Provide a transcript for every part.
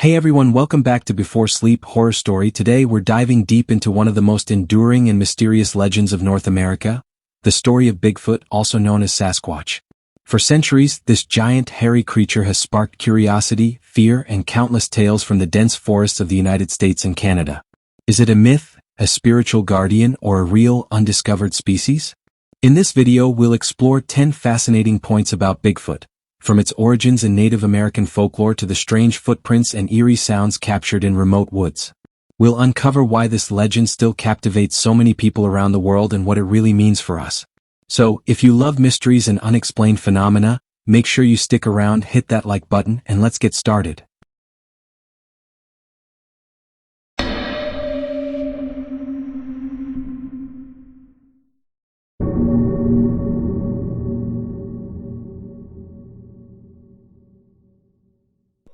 Hey everyone, welcome back to Before Sleep Horror Story. Today we're diving deep into one of the most enduring and mysterious legends of North America, the story of Bigfoot, also known as Sasquatch. For centuries, this giant hairy creature has sparked curiosity, fear, and countless tales from the dense forests of the United States and Canada. Is it a myth, a spiritual guardian, or a real, undiscovered species? In this video we'll explore 10 fascinating points about Bigfoot, from its origins in Native American folklore to the strange footprints and eerie sounds captured in remote woods. We'll uncover why this legend still captivates so many people around the world and what it really means for us. So, if you love mysteries and unexplained phenomena, make sure you stick around, hit that like button, and let's get started.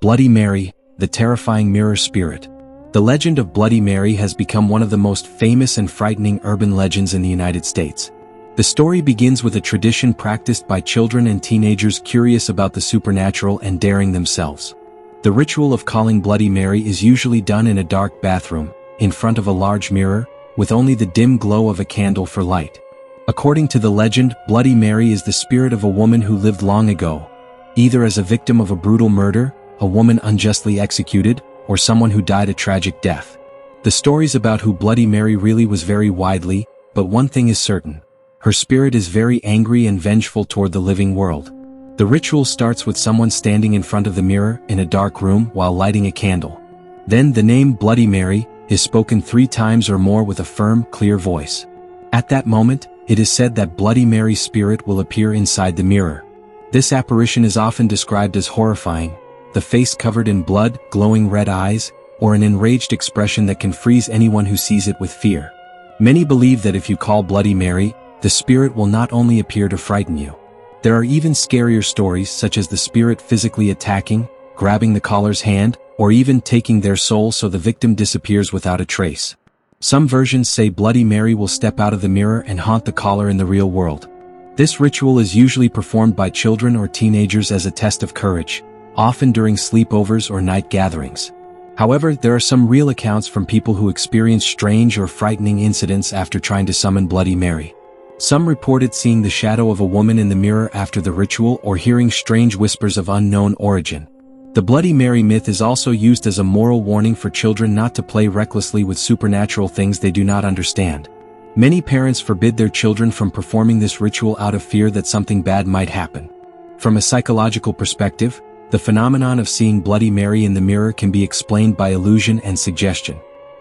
Bloody Mary, the terrifying mirror spirit. The legend of Bloody Mary has become one of the most famous and frightening urban legends in the United States. The story begins with a tradition practiced by children and teenagers curious about the supernatural and daring themselves. The ritual of calling Bloody Mary is usually done in a dark bathroom, in front of a large mirror, with only the dim glow of a candle for light. According to the legend, Bloody Mary is the spirit of a woman who lived long ago, either as a victim of a brutal murder, a woman unjustly executed, or someone who died a tragic death. The stories about who Bloody Mary really was vary widely, but one thing is certain. Her spirit is very angry and vengeful toward the living world. The ritual starts with someone standing in front of the mirror in a dark room while lighting a candle. Then the name Bloody Mary is spoken 3 times or more with a firm, clear voice. At that moment, it is said that Bloody Mary's spirit will appear inside the mirror. This apparition is often described as horrifying, the face covered in blood, glowing red eyes, or an enraged expression that can freeze anyone who sees it with fear. Many believe that if you call Bloody Mary, the spirit will not only appear to frighten you. There are even scarier stories such as the spirit physically attacking, grabbing the caller's hand, or even taking their soul so the victim disappears without a trace. Some versions say Bloody Mary will step out of the mirror and haunt the caller in the real world. This ritual is usually performed by children or teenagers as a test of courage, often during sleepovers or night gatherings. However, there are some real accounts from people who experience strange or frightening incidents after trying to summon Bloody Mary. Some reported seeing the shadow of a woman in the mirror after the ritual or hearing strange whispers of unknown origin. The Bloody Mary myth is also used as a moral warning for children not to play recklessly with supernatural things they do not understand. Many parents forbid their children from performing this ritual out of fear that something bad might happen. From a psychological perspective, the phenomenon of seeing Bloody Mary in the mirror can be explained by illusion and suggestion.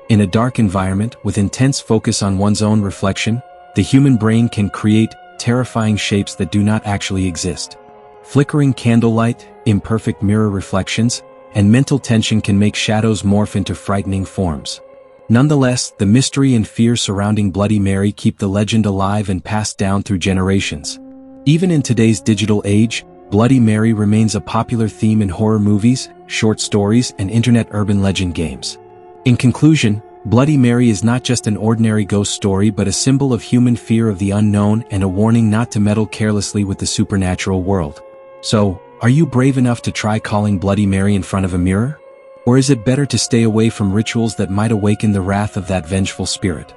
In a dark environment with intense focus on one's own reflection, the human brain can create terrifying shapes that do not actually exist. Flickering candlelight, imperfect mirror reflections, and mental tension can make shadows morph into frightening forms. Nonetheless, the mystery and fear surrounding Bloody Mary keep the legend alive and passed down through generations. Even in today's digital age, Bloody Mary remains a popular theme in horror movies, short stories, and internet urban legend games. In conclusion, Bloody Mary is not just an ordinary ghost story but a symbol of human fear of the unknown and a warning not to meddle carelessly with the supernatural world. So, are you brave enough to try calling Bloody Mary in front of a mirror? Or is it better to stay away from rituals that might awaken the wrath of that vengeful spirit?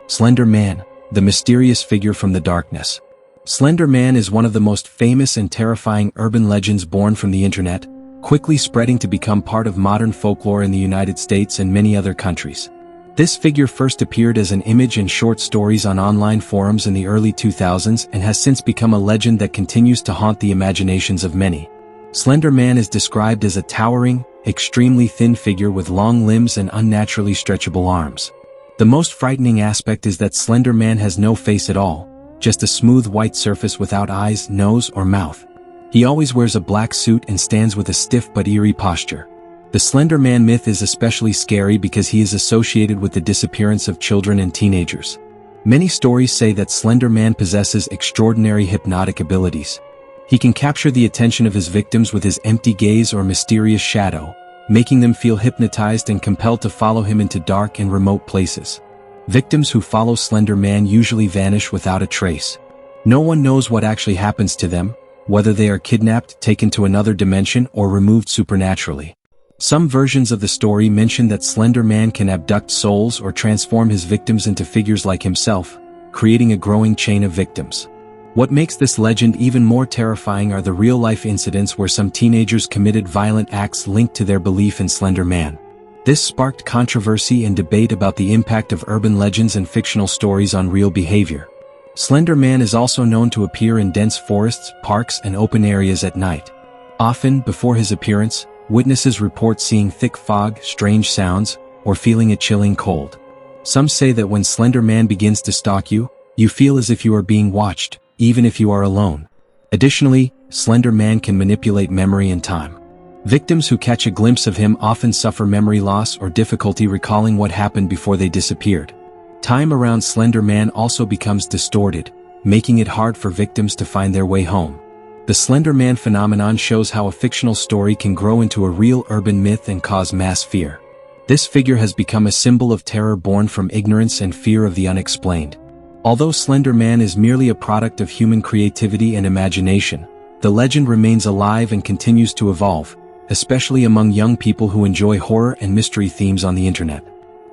Slender Man, the mysterious figure from the darkness. Slender Man is one of the most famous and terrifying urban legends born from the internet, quickly spreading to become part of modern folklore in the United States and many other countries. This figure first appeared as an image in short stories on online forums in the early 2000s and has since become a legend that continues to haunt the imaginations of many. Slender Man is described as a towering, extremely thin figure with long limbs and unnaturally stretchable arms. The most frightening aspect is that Slender Man has no face at all, just a smooth white surface without eyes, nose, or mouth. He always wears a black suit and stands with a stiff but eerie posture. The Slender Man myth is especially scary because he is associated with the disappearance of children and teenagers. Many stories say that Slender Man possesses extraordinary hypnotic abilities. He can capture the attention of his victims with his empty gaze or mysterious shadow, making them feel hypnotized and compelled to follow him into dark and remote places. Victims who follow Slender Man usually vanish without a trace. No one knows what actually happens to them, whether they are kidnapped, taken to another dimension, or removed supernaturally. Some versions of the story mention that Slender Man can abduct souls or transform his victims into figures like himself, creating a growing chain of victims. What makes this legend even more terrifying are the real-life incidents where some teenagers committed violent acts linked to their belief in Slender Man. This sparked controversy and debate about the impact of urban legends and fictional stories on real behavior. Slender Man is also known to appear in dense forests, parks, and open areas at night. Often, before his appearance, witnesses report seeing thick fog, strange sounds, or feeling a chilling cold. Some say that when Slender Man begins to stalk you, you feel as if you are being watched, even if you are alone. Additionally, Slender Man can manipulate memory and time. Victims who catch a glimpse of him often suffer memory loss or difficulty recalling what happened before they disappeared. Time around Slender Man also becomes distorted, making it hard for victims to find their way home. The Slender Man phenomenon shows how a fictional story can grow into a real urban myth and cause mass fear. This figure has become a symbol of terror born from ignorance and fear of the unexplained. Although Slender Man is merely a product of human creativity and imagination, the legend remains alive and continues to evolve, especially among young people who enjoy horror and mystery themes on the internet.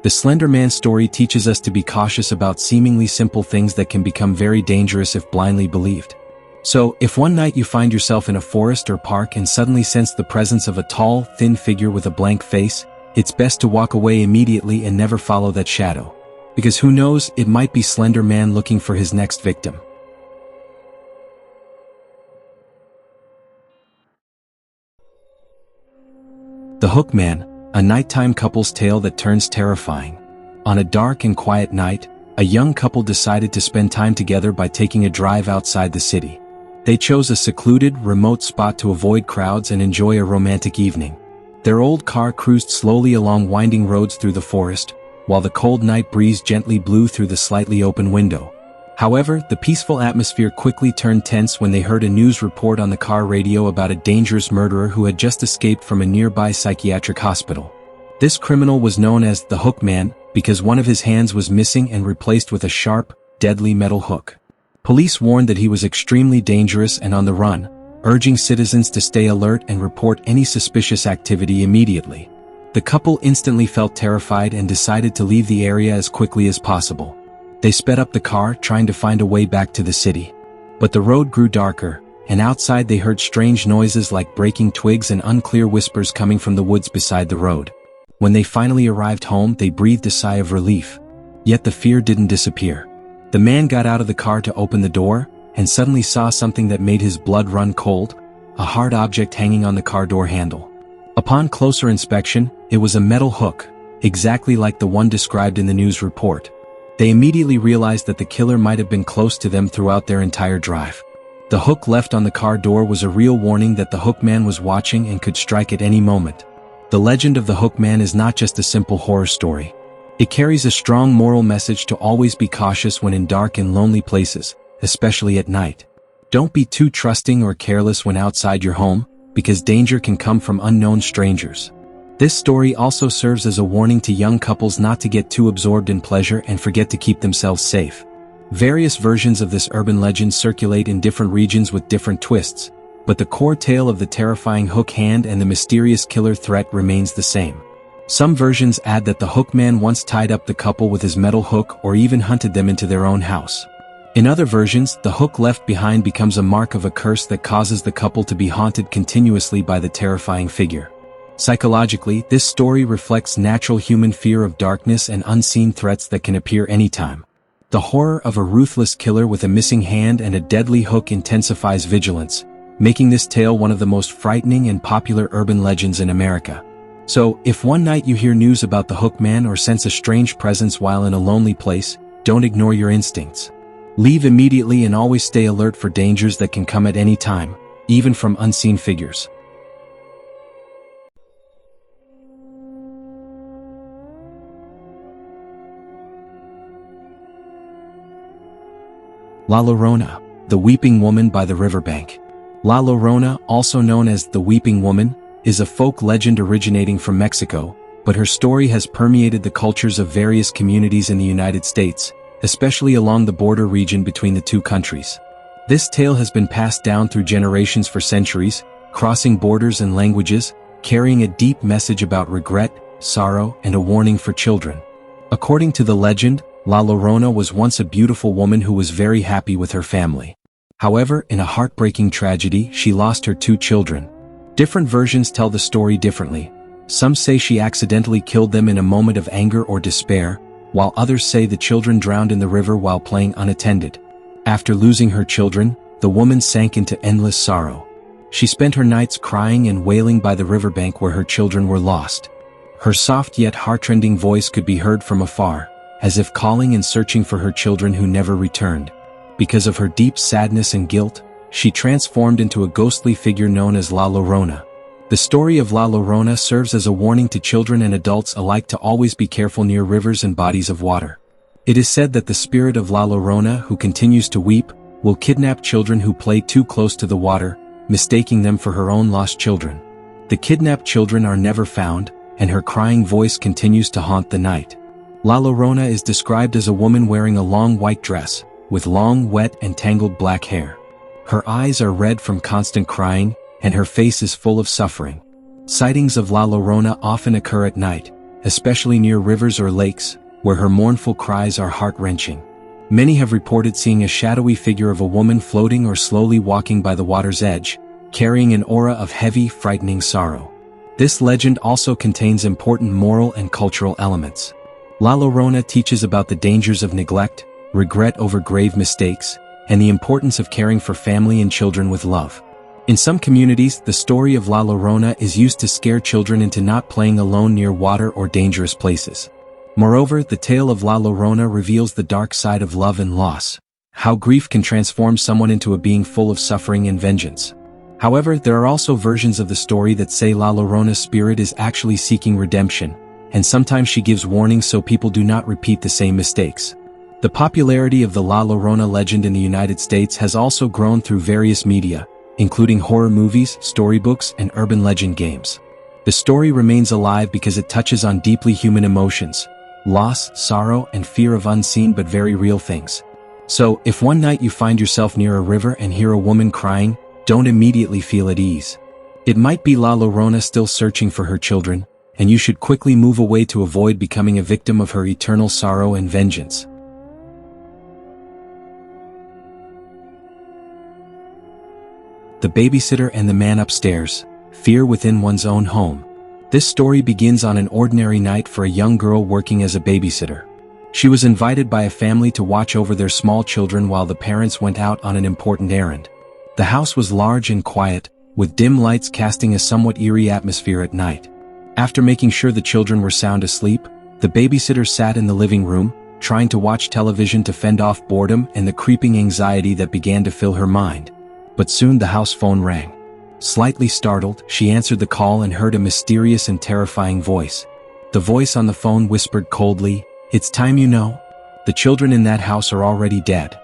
The Slender Man story teaches us to be cautious about seemingly simple things that can become very dangerous if blindly believed. So, if one night you find yourself in a forest or park and suddenly sense the presence of a tall, thin figure with a blank face, it's best to walk away immediately and never follow that shadow. Because who knows, it might be Slender Man looking for his next victim. The Hook Man, a nighttime couple's tale that turns terrifying. On a dark and quiet night, a young couple decided to spend time together by taking a drive outside the city. They chose a secluded, remote spot to avoid crowds and enjoy a romantic evening. Their old car cruised slowly along winding roads through the forest, while the cold night breeze gently blew through the slightly open window. However, the peaceful atmosphere quickly turned tense when they heard a news report on the car radio about a dangerous murderer who had just escaped from a nearby psychiatric hospital. This criminal was known as the Hook Man because one of his hands was missing and replaced with a sharp, deadly metal hook. Police warned that he was extremely dangerous and on the run, urging citizens to stay alert and report any suspicious activity immediately. The couple instantly felt terrified and decided to leave the area as quickly as possible. They sped up the car, trying to find a way back to the city. But the road grew darker, and outside they heard strange noises like breaking twigs and unclear whispers coming from the woods beside the road. When they finally arrived home, they breathed a sigh of relief. Yet the fear didn't disappear. The man got out of the car to open the door, and suddenly saw something that made his blood run cold, a hard object hanging on the car door handle. Upon closer inspection, it was a metal hook, exactly like the one described in the news report. They immediately realized that the killer might have been close to them throughout their entire drive. The hook left on the car door was a real warning that the Hook Man was watching and could strike at any moment. The legend of the Hook Man is not just a simple horror story. It carries a strong moral message to always be cautious when in dark and lonely places, especially at night. Don't be too trusting or careless when outside your home, because danger can come from unknown strangers. This story also serves as a warning to young couples not to get too absorbed in pleasure and forget to keep themselves safe. Various versions of this urban legend circulate in different regions with different twists, but the core tale of the terrifying hook hand and the mysterious killer threat remains the same. Some versions add that the Hook Man once tied up the couple with his metal hook or even hunted them into their own house. In other versions, the hook left behind becomes a mark of a curse that causes the couple to be haunted continuously by the terrifying figure. Psychologically, this story reflects natural human fear of darkness and unseen threats that can appear anytime. The horror of a ruthless killer with a missing hand and a deadly hook intensifies vigilance, making this tale one of the most frightening and popular urban legends in America. So, if one night you hear news about the Hook Man or sense a strange presence while in a lonely place, don't ignore your instincts. Leave immediately and always stay alert for dangers that can come at any time, even from unseen figures. La Llorona, the Weeping Woman by the Riverbank. La Llorona, also known as the Weeping Woman, is a folk legend originating from Mexico, but her story has permeated the cultures of various communities in the United States, especially along the border region between the two countries. This tale has been passed down through generations for centuries, crossing borders and languages, carrying a deep message about regret, sorrow, and a warning for children. According to the legend, La Llorona was once a beautiful woman who was very happy with her family. However, in a heartbreaking tragedy, she lost her 2 children. Different versions tell the story differently. Some say she accidentally killed them in a moment of anger or despair, while others say the children drowned in the river while playing unattended. After losing her children, the woman sank into endless sorrow. She spent her nights crying and wailing by the riverbank where her children were lost. Her soft yet heartrending voice could be heard from afar, as if calling and searching for her children who never returned. Because of her deep sadness and guilt, she transformed into a ghostly figure known as La Llorona. The story of La Llorona serves as a warning to children and adults alike to always be careful near rivers and bodies of water. It is said that the spirit of La Llorona, who continues to weep, will kidnap children who play too close to the water, mistaking them for her own lost children. The kidnapped children are never found, and her crying voice continues to haunt the night. La Llorona is described as a woman wearing a long white dress, with long, wet, and tangled black hair. Her eyes are red from constant crying, and her face is full of suffering. Sightings of La Llorona often occur at night, especially near rivers or lakes, where her mournful cries are heart-wrenching. Many have reported seeing a shadowy figure of a woman floating or slowly walking by the water's edge, carrying an aura of heavy, frightening sorrow. This legend also contains important moral and cultural elements. La Llorona teaches about the dangers of neglect, regret over grave mistakes, and the importance of caring for family and children with love. In some communities, the story of La Llorona is used to scare children into not playing alone near water or dangerous places. Moreover, the tale of La Llorona reveals the dark side of love and loss, how grief can transform someone into a being full of suffering and vengeance. However, there are also versions of the story that say La Llorona's spirit is actually seeking redemption, and sometimes she gives warnings so people do not repeat the same mistakes. The popularity of the La Llorona legend in the United States has also grown through various media, including horror movies, storybooks, and urban legend games. The story remains alive because it touches on deeply human emotions, loss, sorrow, and fear of unseen but very real things. So, if one night you find yourself near a river and hear a woman crying, don't immediately feel at ease. It might be La Llorona still searching for her children, and you should quickly move away to avoid becoming a victim of her eternal sorrow and vengeance. The Babysitter and the Man Upstairs, Fear Within One's Own Home. This story begins on an ordinary night for a young girl working as a babysitter. She was invited by a family to watch over their small children while the parents went out on an important errand. The house was large and quiet, with dim lights casting a somewhat eerie atmosphere at night. After making sure the children were sound asleep, the babysitter sat in the living room, trying to watch television to fend off boredom and the creeping anxiety that began to fill her mind. But soon the house phone rang. Slightly startled, she answered the call and heard a mysterious and terrifying voice. The voice on the phone whispered coldly, "It's time you know. The children in that house are already dead."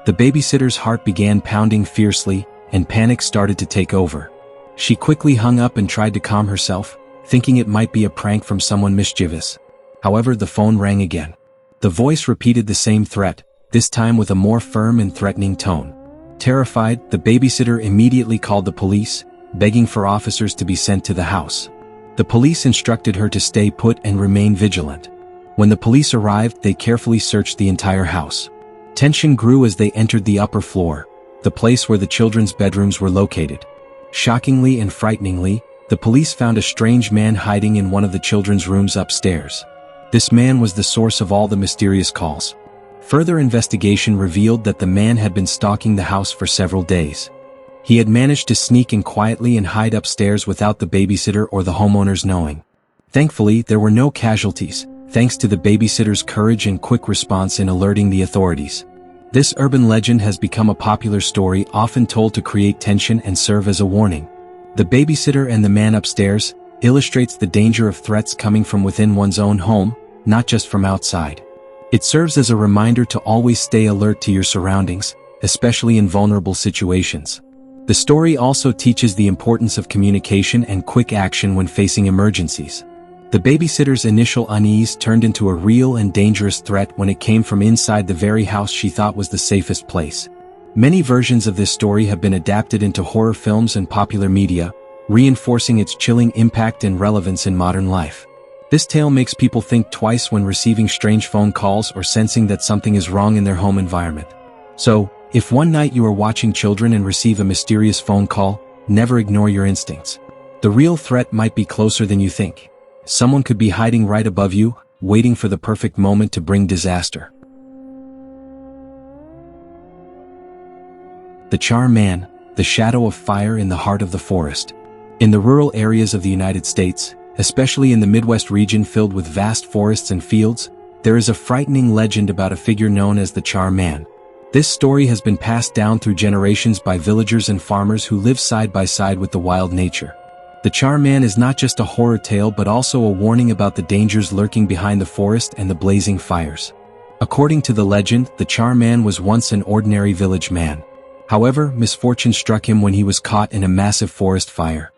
The babysitter's heart began pounding fiercely, and panic started to take over. She quickly hung up and tried to calm herself, thinking it might be a prank from someone mischievous. However, the phone rang again. The voice repeated the same threat, this time with a more firm and threatening tone. Terrified, the babysitter immediately called the police, begging for officers to be sent to the house. The police instructed her to stay put and remain vigilant. When the police arrived, they carefully searched the entire house. Tension grew as they entered the upper floor, the place where the children's bedrooms were located. Shockingly and frighteningly, the police found a strange man hiding in one of the children's rooms upstairs. This man was the source of all the mysterious calls. Further investigation revealed that the man had been stalking the house for several days. He had managed to sneak in quietly and hide upstairs without the babysitter or the homeowners knowing. Thankfully, there were no casualties, thanks to the babysitter's courage and quick response in alerting the authorities. This urban legend has become a popular story often told to create tension and serve as a warning. The Babysitter and the Man Upstairs illustrates the danger of threats coming from within one's own home, not just from outside. It serves as a reminder to always stay alert to your surroundings, especially in vulnerable situations. The story also teaches the importance of communication and quick action when facing emergencies. The babysitter's initial unease turned into a real and dangerous threat when it came from inside the very house she thought was the safest place. Many versions of this story have been adapted into horror films and popular media, reinforcing its chilling impact and relevance in modern life. This tale makes people think twice when receiving strange phone calls or sensing that something is wrong in their home environment. So, if one night you are watching children and receive a mysterious phone call, never ignore your instincts. The real threat might be closer than you think. Someone could be hiding right above you, waiting for the perfect moment to bring disaster. The Charm Man, the shadow of fire in the heart of the forest. In the rural areas of the United States, especially in the Midwest region filled with vast forests and fields, there is a frightening legend about a figure known as the Charm Man. This story has been passed down through generations by villagers and farmers who live side by side with the wild nature. The Charm Man is not just a horror tale but also a warning about the dangers lurking behind the forest and the blazing fires. According to the legend, the Charm Man was once an ordinary village man. However, misfortune struck him when he was caught in a massive forest fire.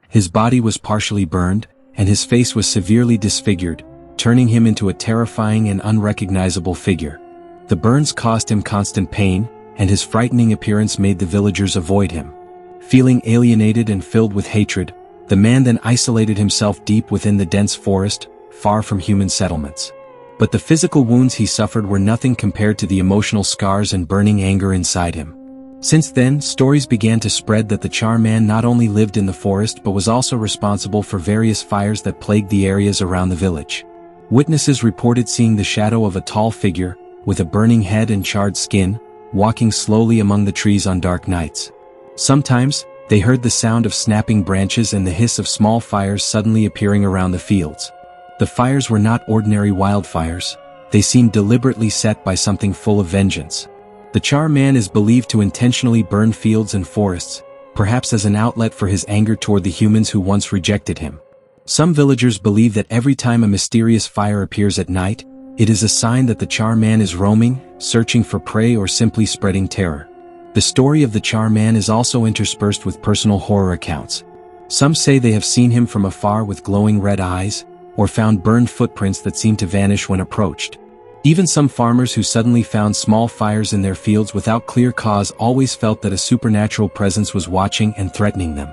His body was partially burned, and his face was severely disfigured, turning him into a terrifying and unrecognizable figure. The burns caused him constant pain, and his frightening appearance made the villagers avoid him. Feeling alienated and filled with hatred, the man then isolated himself deep within the dense forest, far from human settlements. But the physical wounds he suffered were nothing compared to the emotional scars and burning anger inside him. Since then, stories began to spread that the Charm Man not only lived in the forest but was also responsible for various fires that plagued the areas around the village. Witnesses reported seeing the shadow of a tall figure, with a burning head and charred skin, walking slowly among the trees on dark nights. Sometimes, they heard the sound of snapping branches and the hiss of small fires suddenly appearing around the fields. The fires were not ordinary wildfires. They seemed deliberately set by something full of vengeance. The Charm Man is believed to intentionally burn fields and forests, perhaps as an outlet for his anger toward the humans who once rejected him. Some villagers believe that every time a mysterious fire appears at night, it is a sign that the Charm Man is roaming, searching for prey or simply spreading terror. The story of the Charm Man is also interspersed with personal horror accounts. Some say they have seen him from afar with glowing red eyes, or found burned footprints that seem to vanish when approached. Even some farmers who suddenly found small fires in their fields without clear cause always felt that a supernatural presence was watching and threatening them.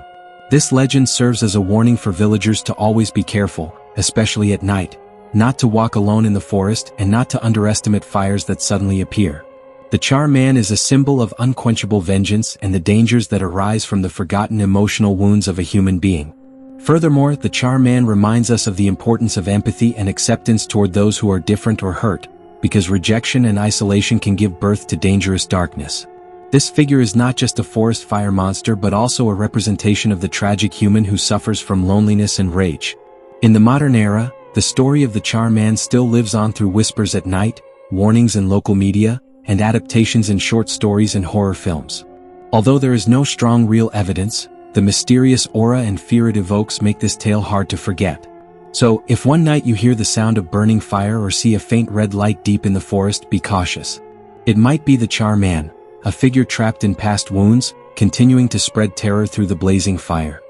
This legend serves as a warning for villagers to always be careful, especially at night, not to walk alone in the forest and not to underestimate fires that suddenly appear. The Charm Man is a symbol of unquenchable vengeance and the dangers that arise from the forgotten emotional wounds of a human being. Furthermore, the Charm Man reminds us of the importance of empathy and acceptance toward those who are different or hurt, because rejection and isolation can give birth to dangerous darkness. This figure is not just a forest fire monster but also a representation of the tragic human who suffers from loneliness and rage. In the modern era, the story of the Charm Man still lives on through whispers at night, warnings in local media, and adaptations in short stories and horror films. Although there is no strong real evidence, the mysterious aura and fear it evokes make this tale hard to forget. So, if one night you hear the sound of burning fire or see a faint red light deep in the forest, be cautious. It might be the Charm Man, a figure trapped in past wounds, continuing to spread terror through the blazing fire.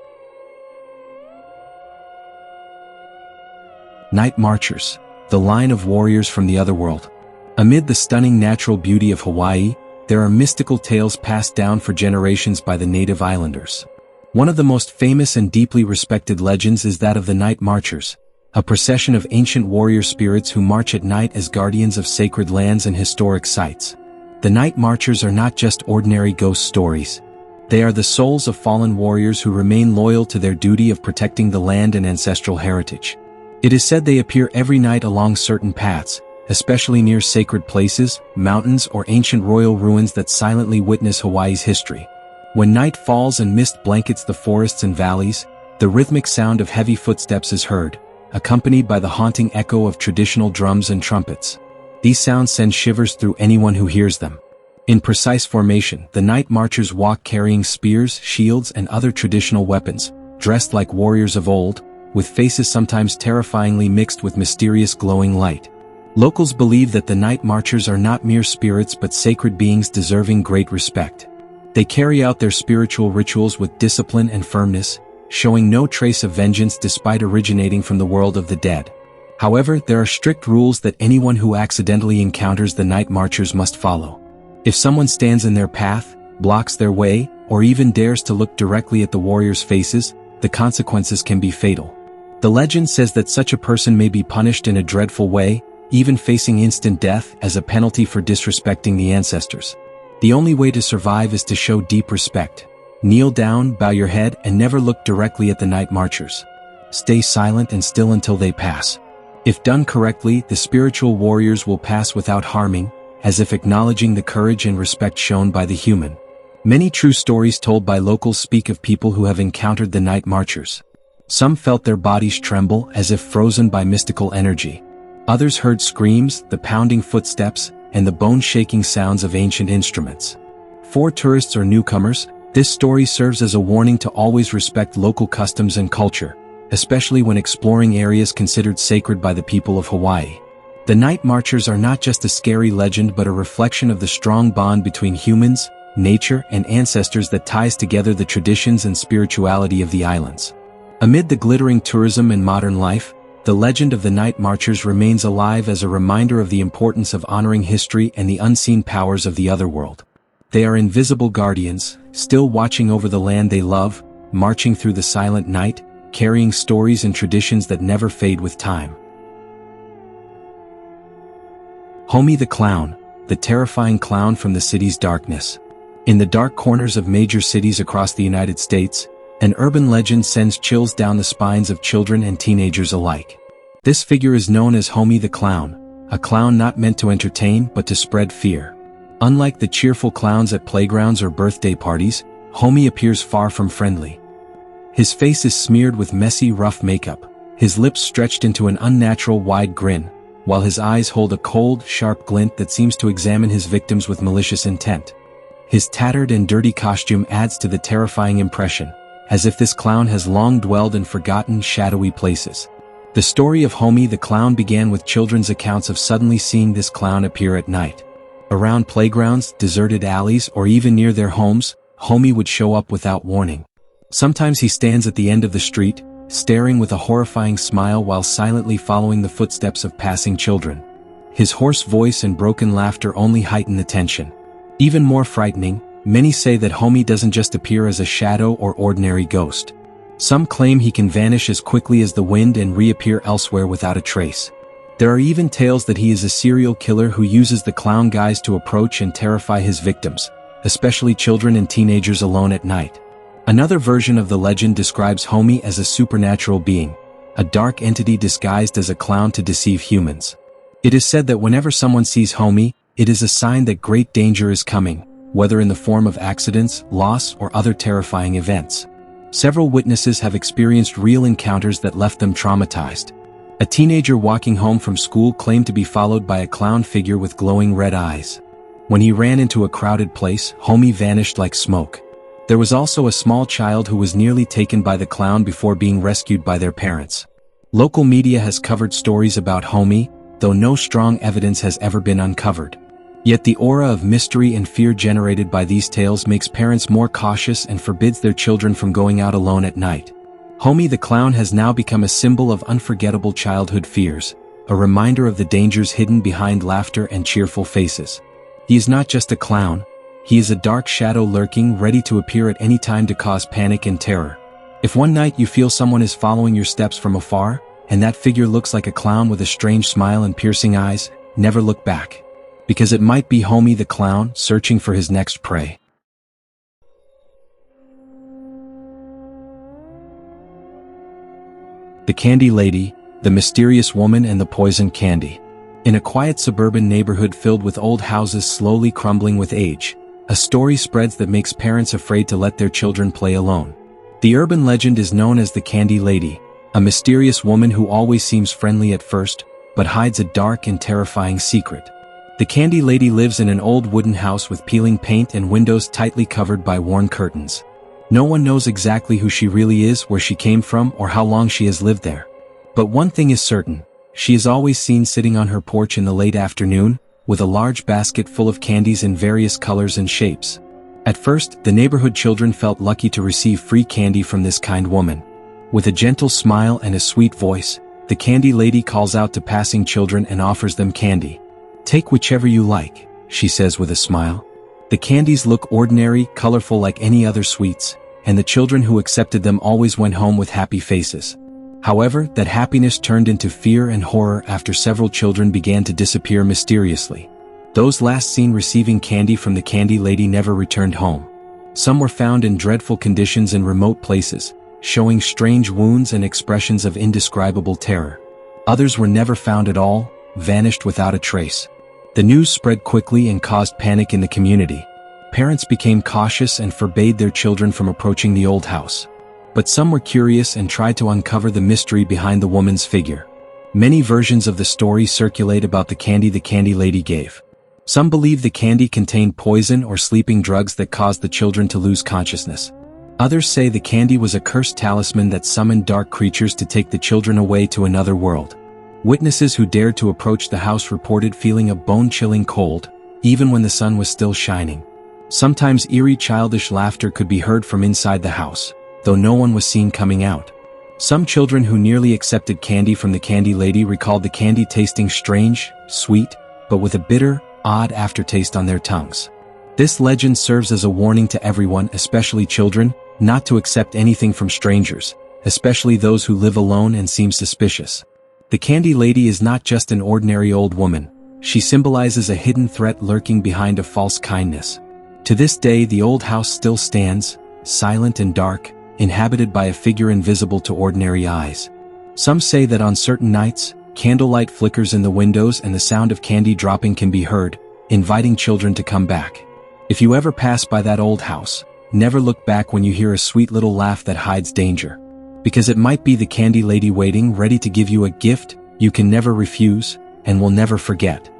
Night Marchers, the line of warriors from the otherworld. Amid the stunning natural beauty of Hawaii, there are mystical tales passed down for generations by the native islanders. One of the most famous and deeply respected legends is that of the Night Marchers, a procession of ancient warrior spirits who march at night as guardians of sacred lands and historic sites. The Night Marchers are not just ordinary ghost stories. They are the souls of fallen warriors who remain loyal to their duty of protecting the land and ancestral heritage. It is said they appear every night along certain paths, especially near sacred places, mountains, or ancient royal ruins that silently witness Hawaii's history. When night falls and mist blankets the forests and valleys, the rhythmic sound of heavy footsteps is heard, accompanied by the haunting echo of traditional drums and trumpets. These sounds send shivers through anyone who hears them. In precise formation, the Night Marchers walk carrying spears, shields, and other traditional weapons, dressed like warriors of old, with faces sometimes terrifyingly mixed with mysterious glowing light. Locals believe that the Night Marchers are not mere spirits but sacred beings deserving great respect. They carry out their spiritual rituals with discipline and firmness, showing no trace of vengeance despite originating from the world of the dead. However, there are strict rules that anyone who accidentally encounters the Night Marchers must follow. If someone stands in their path, blocks their way, or even dares to look directly at the warriors' faces, the consequences can be fatal. The legend says that such a person may be punished in a dreadful way, even facing instant death as a penalty for disrespecting the ancestors. The only way to survive is to show deep respect. Kneel down, bow your head, and never look directly at the night marchers. Stay silent and still until they pass. If done correctly, the spiritual warriors will pass without harming, as if acknowledging the courage and respect shown by the human. Many true stories told by locals speak of people who have encountered the night marchers. Some felt their bodies tremble as if frozen by mystical energy. Others heard screams, the pounding footsteps, and the bone-shaking sounds of ancient instruments. For tourists or newcomers, this story serves as a warning to always respect local customs and culture, especially when exploring areas considered sacred by the people of Hawaii. The night marchers are not just a scary legend but a reflection of the strong bond between humans, nature, and ancestors that ties together the traditions and spirituality of the islands. Amid the glittering tourism and modern life, the legend of the night marchers remains alive as a reminder of the importance of honoring history and the unseen powers of the otherworld. They are invisible guardians, still watching over the land they love, marching through the silent night, carrying stories and traditions that never fade with time. Homie the Clown, the terrifying clown from the city's darkness. In the dark corners of major cities across the United States, an urban legend sends chills down the spines of children and teenagers alike. This figure is known as Homie the Clown, a clown not meant to entertain but to spread fear. Unlike the cheerful clowns at playgrounds or birthday parties, Homie appears far from friendly. His face is smeared with messy, rough makeup, his lips stretched into an unnatural wide grin, while his eyes hold a cold, sharp glint that seems to examine his victims with malicious intent. His tattered and dirty costume adds to the terrifying impression, as if this clown has long dwelled in forgotten, shadowy places. The story of Homie the Clown began with children's accounts of suddenly seeing this clown appear at night. Around playgrounds, deserted alleys, or even near their homes, Homie would show up without warning. Sometimes he stands at the end of the street, staring with a horrifying smile while silently following the footsteps of passing children. His hoarse voice and broken laughter only heighten the tension. Even more frightening, many say that Homie doesn't just appear as a shadow or ordinary ghost. Some claim he can vanish as quickly as the wind and reappear elsewhere without a trace. There are even tales that he is a serial killer who uses the clown guise to approach and terrify his victims, especially children and teenagers alone at night. Another version of the legend describes Homie as a supernatural being, a dark entity disguised as a clown to deceive humans. It is said that whenever someone sees Homie, it is a sign that great danger is coming, whether in the form of accidents, loss, or other terrifying events. Several witnesses have experienced real encounters that left them traumatized. A teenager walking home from school claimed to be followed by a clown figure with glowing red eyes. When he ran into a crowded place, Homie vanished like smoke. There was also a small child who was nearly taken by the clown before being rescued by their parents. Local media has covered stories about Homie, though no strong evidence has ever been uncovered. Yet the aura of mystery and fear generated by these tales makes parents more cautious and forbids their children from going out alone at night. Homie the Clown has now become a symbol of unforgettable childhood fears, a reminder of the dangers hidden behind laughter and cheerful faces. He is not just a clown. He is a dark shadow lurking, ready to appear at any time to cause panic and terror. If one night you feel someone is following your steps from afar, and that figure looks like a clown with a strange smile and piercing eyes, never look back. Because it might be Homie the Clown searching for his next prey. The Candy Lady, the mysterious woman and the poisoned candy. In a quiet suburban neighborhood filled with old houses slowly crumbling with age, a story spreads that makes parents afraid to let their children play alone. The urban legend is known as the Candy Lady, a mysterious woman who always seems friendly at first, but hides a dark and terrifying secret. The Candy Lady lives in an old wooden house with peeling paint and windows tightly covered by worn curtains. No one knows exactly who she really is, where she came from, or how long she has lived there. But one thing is certain, she is always seen sitting on her porch in the late afternoon, with a large basket full of candies in various colors and shapes. At first, the neighborhood children felt lucky to receive free candy from this kind woman. With a gentle smile and a sweet voice, the Candy Lady calls out to passing children and offers them candy. "Take whichever you like," she says with a smile. The candies look ordinary, colorful like any other sweets, and the children who accepted them always went home with happy faces. However, that happiness turned into fear and horror after several children began to disappear mysteriously. Those last seen receiving candy from the candy lady never returned home. Some were found in dreadful conditions in remote places, showing strange wounds and expressions of indescribable terror. Others were never found at all, vanished without a trace. The news spread quickly and caused panic in the community. Parents became cautious and forbade their children from approaching the old house. But some were curious and tried to uncover the mystery behind the woman's figure. Many versions of the story circulate about the candy lady gave. Some believe the candy contained poison or sleeping drugs that caused the children to lose consciousness. Others say the candy was a cursed talisman that summoned dark creatures to take the children away to another world. Witnesses who dared to approach the house reported feeling a bone-chilling cold, even when the sun was still shining. Sometimes eerie childish laughter could be heard from inside the house, though no one was seen coming out. Some children who nearly accepted candy from the candy lady recalled the candy tasting strange, sweet, but with a bitter, odd aftertaste on their tongues. This legend serves as a warning to everyone, especially children, not to accept anything from strangers, especially those who live alone and seem suspicious. The candy lady is not just an ordinary old woman. She symbolizes a hidden threat lurking behind a false kindness. To this day, the old house still stands, silent and dark, inhabited by a figure invisible to ordinary eyes. Some say that on certain nights, candlelight flickers in the windows and the sound of candy dropping can be heard, inviting children to come back. If you ever pass by that old house, never look back when you hear a sweet little laugh that hides danger. Because it might be the candy lady waiting, ready to give you a gift you can never refuse and will never forget.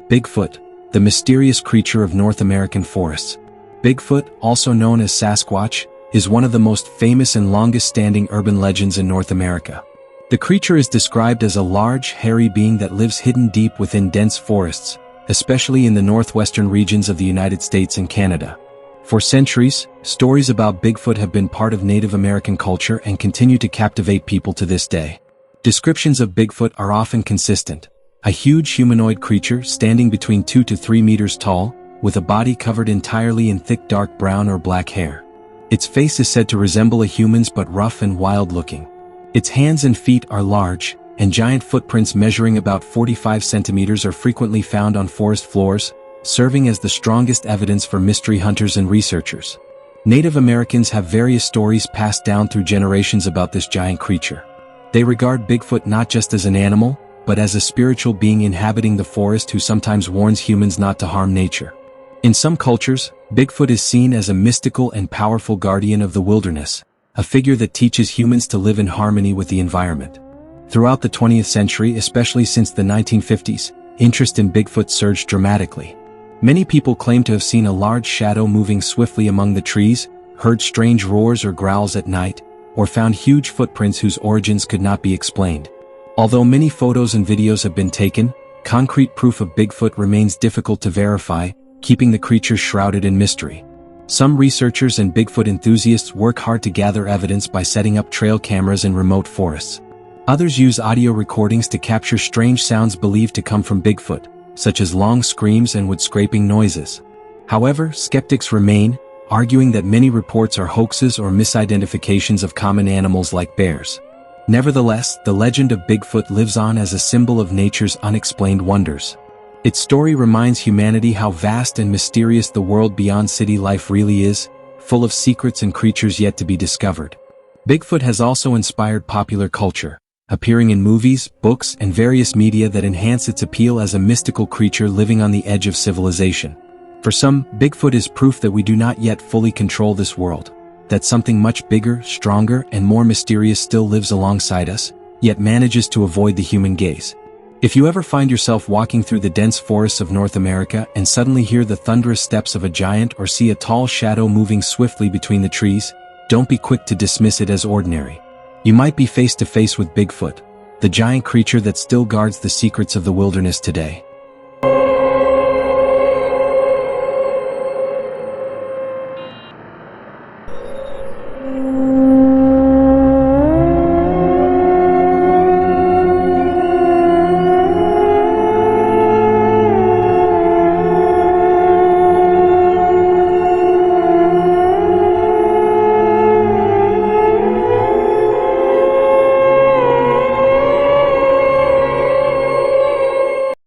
Bigfoot, the mysterious creature of North American forests. Bigfoot, also known as Sasquatch, is one of the most famous and longest-standing urban legends in North America. The creature is described as a large, hairy being that lives hidden deep within dense forests, especially in the northwestern regions of the United States and Canada. For centuries, stories about Bigfoot have been part of Native American culture and continue to captivate people to this day. Descriptions of Bigfoot are often consistent. A huge humanoid creature standing between 2 to 3 meters tall, with a body covered entirely in thick dark brown or black hair. Its face is said to resemble a human's but rough and wild-looking. Its hands and feet are large, and giant footprints measuring about 45 centimeters are frequently found on forest floors, serving as the strongest evidence for mystery hunters and researchers. Native Americans have various stories passed down through generations about this giant creature. They regard Bigfoot not just as an animal, but as a spiritual being inhabiting the forest who sometimes warns humans not to harm nature. In some cultures, Bigfoot is seen as a mystical and powerful guardian of the wilderness, a figure that teaches humans to live in harmony with the environment. Throughout the 20th century, especially since the 1950s, interest in Bigfoot surged dramatically. Many people claim to have seen a large shadow moving swiftly among the trees, heard strange roars or growls at night, or found huge footprints whose origins could not be explained. Although many photos and videos have been taken, concrete proof of Bigfoot remains difficult to verify, keeping the creature shrouded in mystery. Some researchers and Bigfoot enthusiasts work hard to gather evidence by setting up trail cameras in remote forests. Others use audio recordings to capture strange sounds believed to come from Bigfoot, such as long screams and wood-scraping noises. However, skeptics remain, arguing that many reports are hoaxes or misidentifications of common animals like bears. Nevertheless, the legend of Bigfoot lives on as a symbol of nature's unexplained wonders. Its story reminds humanity how vast and mysterious the world beyond city life really is, full of secrets and creatures yet to be discovered. Bigfoot has also inspired popular culture, appearing in movies, books, and various media that enhance its appeal as a mystical creature living on the edge of civilization. For some, Bigfoot is proof that we do not yet fully control this world, that something much bigger, stronger, and more mysterious still lives alongside us, yet manages to avoid the human gaze. If you ever find yourself walking through the dense forests of North America and suddenly hear the thunderous steps of a giant or see a tall shadow moving swiftly between the trees, don't be quick to dismiss it as ordinary. You might be face to face with Bigfoot, the giant creature that still guards the secrets of the wilderness today.